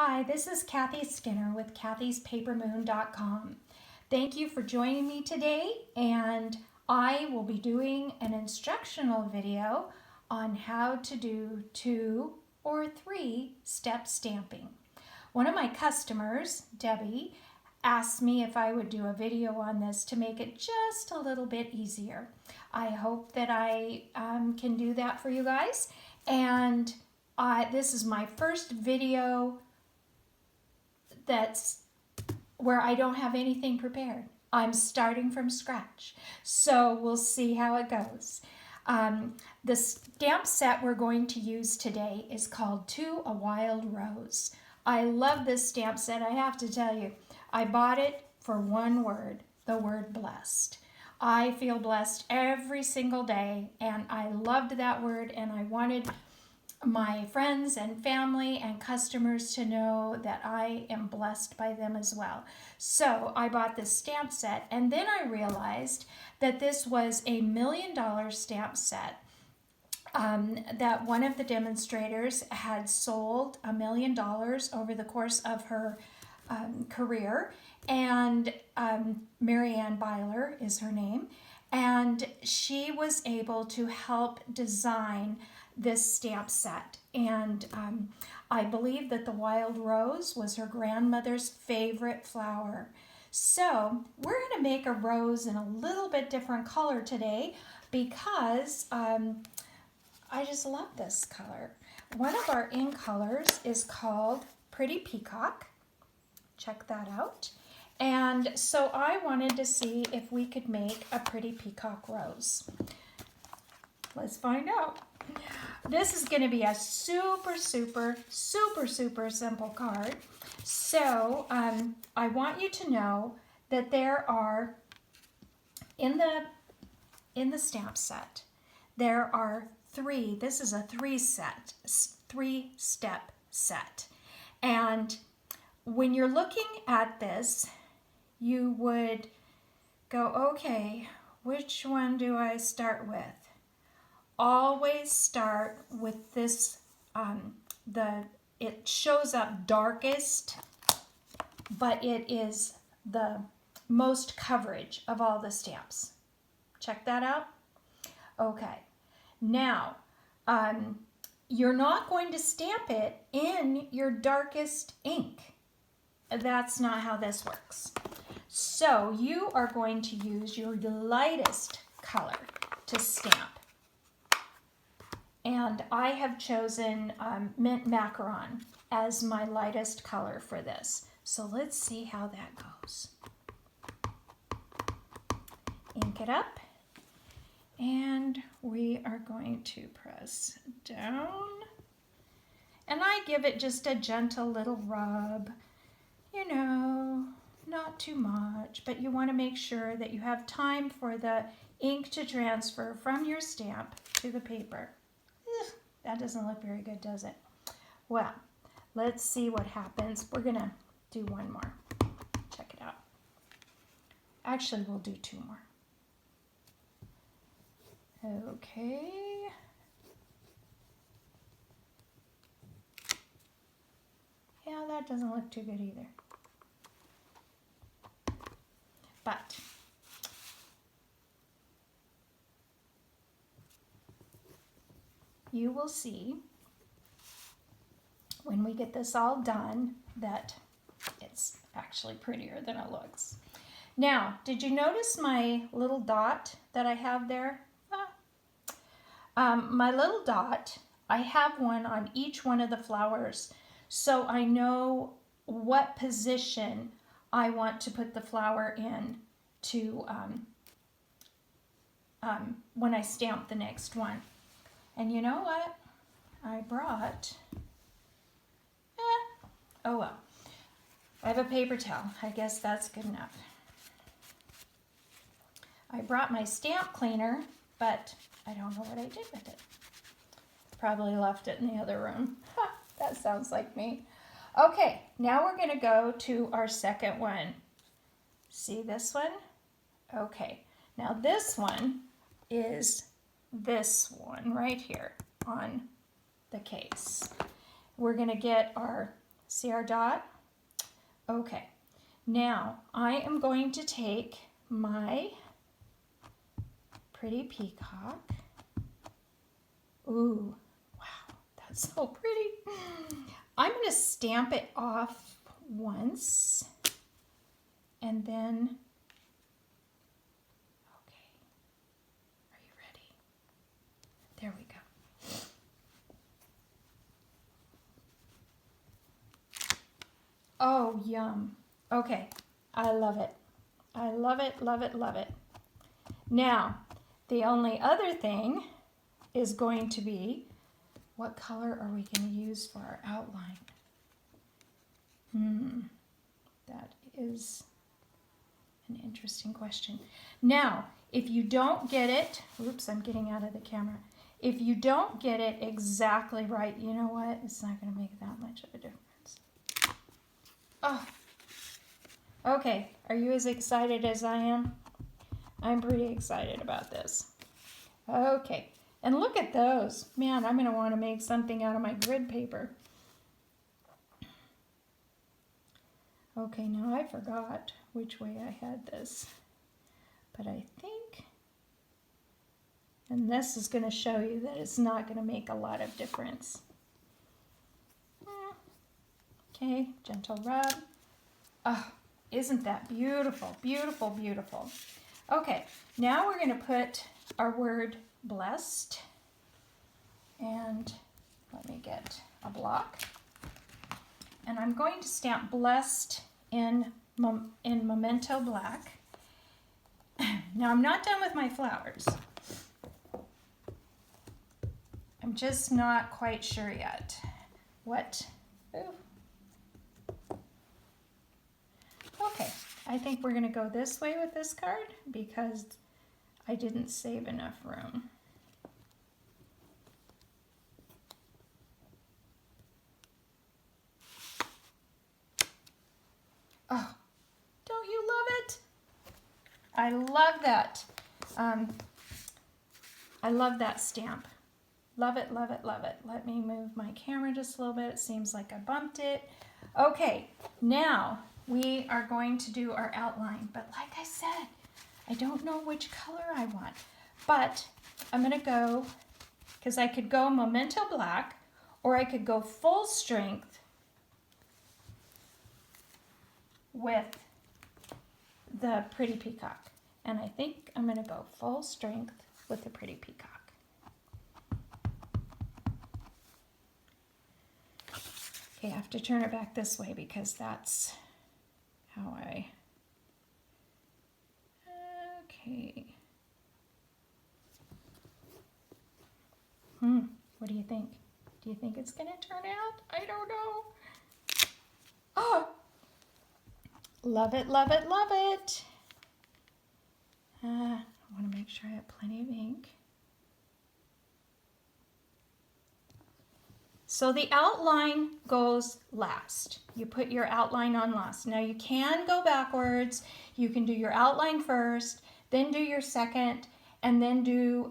Hi, this is Kathy Skinner with kathyspapermoon.com. Thank you for joining me today, and I will be doing an instructional video on how to do 2 or 3 step stamping. One of my customers, Debbie, asked me if I would do a video on this to make it just a little bit easier. I hope that I can do that for you guys, and this is my first video that's where I don't have anything prepared. I'm starting from scratch, so we'll see how it goes. The stamp set we're going to use today is called To a Wild Rose. I love this stamp set, I have to tell you. I bought it for one word, the word blessed. I feel blessed every single day, and I loved that word, and I wanted my friends and family and customers to know that I am blessed by them as well. So I bought this stamp set, and then I realized that this was a $1 million stamp set that one of the demonstrators had sold $1 million over the course of her career, and Marianne Byler is her name, and she was able to help design this stamp set, and I believe that the wild rose was her grandmother's favorite flower. So we're going to make a rose in a little bit different color today because I just love this color. One of our ink colors is called Pretty Peacock. Check that out. And so I wanted to see if we could make a Pretty Peacock rose. Let's find out. This is going to be a super simple card. So I want you to know that there are, in the stamp set, there are 3, this is a 3-step set. And when you're looking at this, you would go, okay, which one do I start with? Always start with this, it shows up darkest, but it is the most coverage of all the stamps. Check that out? Okay. Now, you're not going to stamp it in your darkest ink. That's not how this works. So you are going to use your lightest color to stamp. And I have chosen Mint Macaron as my lightest color for this. So let's see how that goes. Ink it up. And we are going to press down. And I give it just a gentle little rub. You know, not too much, but you want to make sure that you have time for the ink to transfer from your stamp to the paper. That doesn't look very good, does it? Well, let's see what happens. We're going to do one more. Check it out. Actually, we'll do 2 more. Okay. Yeah, that doesn't look too good either. But you will see when we get this all done that it's actually prettier than it looks. Now, did you notice my little dot that I have there? My little dot, I have one on each one of the flowers, so I know what position I want to put the flower in to when I stamp the next one. And you know what? I brought, oh well, I have a paper towel. I guess that's good enough. I brought my stamp cleaner, but I don't know what I did with it. Probably left it in the other room. Ha, that sounds like me. Okay, now we're going to go to our second one. See this one? Okay, now this one is this one right here on the case. We're going to get our See our dot? Okay. Now I am going to take my pretty peacock. Ooh, wow, that's so pretty. I'm going to stamp it off once and then, okay, are you ready? There we go. Oh, yum. Okay, I love it. I love it, love it, love it. Now, the only other thing is going to be, what color are we going to use for our outline? That is an interesting question. Now, if you don't get it, oops, I'm getting out of the camera. If you don't get it exactly right, you know what? It's not going to make that much of a difference. Oh, okay. Are you as excited as I am? I'm pretty excited about this. Okay, and look at those. Man, I'm going to want to make something out of my grid paper. Okay, now I forgot which way I had this, but I think, and this is going to show you that it's not going to make a lot of difference. Okay, gentle rub. Oh, isn't that beautiful? Beautiful, beautiful. Okay, now we're going to put our word blessed, and let me get a block, and I'm going to stamp blessed in Memento black. Now I'm not done with my flowers. I'm just not quite sure yet what. Ooh. Okay, I think we're going to go this way with this card because I didn't save enough room. Oh, don't you love it? I love that. I love that stamp. Love it, love it, love it. Let me move my camera just a little bit. It seems like I bumped it. Okay, now we are going to do our outline. But like I said, I don't know which color I want. But I'm going to go, because I could go Memento black, or I could go full strength with the pretty peacock. And I think I'm going to go full strength with the pretty peacock. Okay, I have to turn it back this way because that's how I... Okay. What do you think? Do you think it's going to turn out? I don't know. Oh! Love it, love it, love it. I want to make sure I have plenty of ink. So the outline goes last. You put your outline on last. Now you can go backwards. You can do your outline first, then do your second, and then do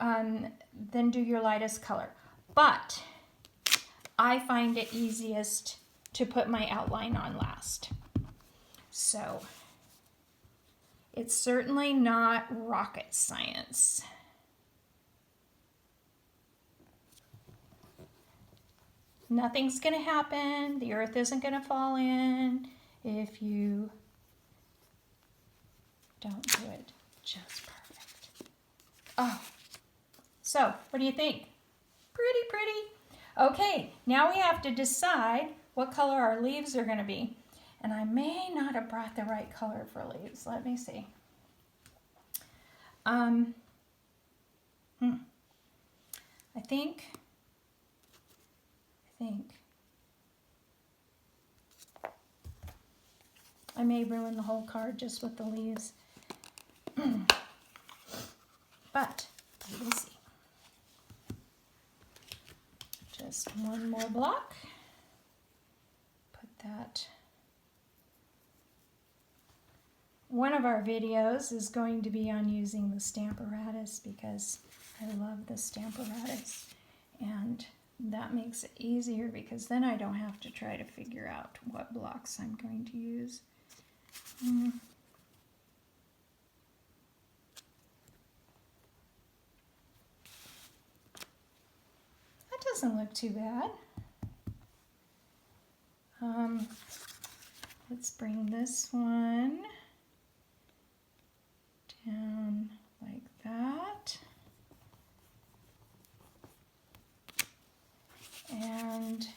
your lightest color. But I find it easiest to put my outline on last. So it's certainly not rocket science. Nothing's going to happen. The earth isn't going to fall in if you don't do it just perfect. Oh, so what do you think? Pretty, pretty. Okay, now we have to decide what color our leaves are going to be. And I may not have brought the right color for leaves. Let me see. I think I may ruin the whole card just with the leaves. But we will see. Just one more block. Put that. One of our videos is going to be on using the Stamparatus because I love the Stamparatus. And that makes it easier because then I don't have to try to figure out what blocks I'm going to use. That doesn't look too bad. Let's bring this one down like that. And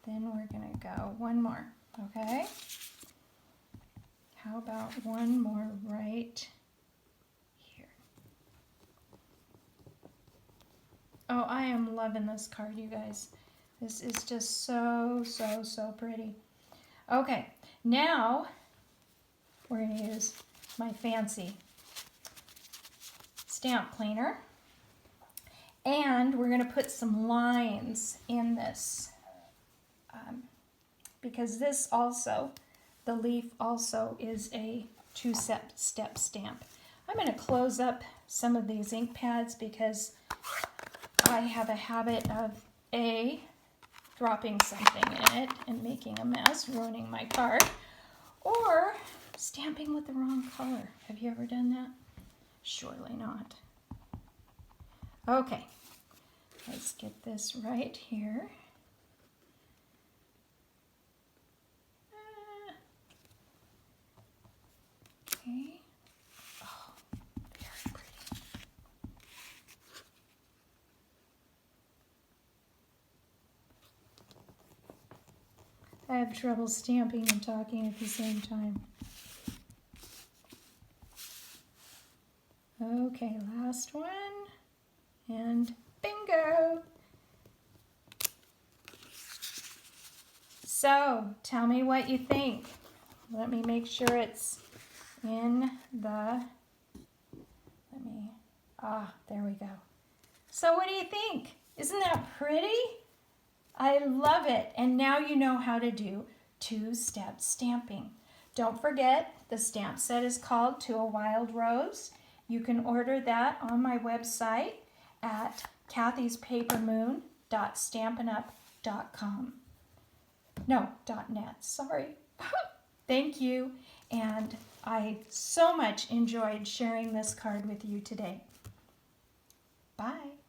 then we're going to go one more, okay? How about one more right here? Oh, I am loving this card, you guys. This is just so, so, so pretty. Okay, now we're going to use my fancy stamp cleaner. And we're going to put some lines in this because this also, the leaf also is a two-step stamp. I'm going to close up some of these ink pads because I have a habit of dropping something in it and making a mess, ruining my card, or stamping with the wrong color. Have you ever done that? Surely not. Okay, let's get this right here. Okay. Oh, very pretty. I have trouble stamping and talking at the same time. Okay, last one. And bingo! So, tell me what you think. Let me make sure it's in the, there we go. So what do you think? Isn't that pretty? I love it. And now you know how to do two-step stamping. Don't forget, the stamp set is called To a Wild Rose. You can order that on my website at kathyspapermoon.stampinup.com. No, .net, sorry. Thank you, and I so much enjoyed sharing this card with you today. Bye.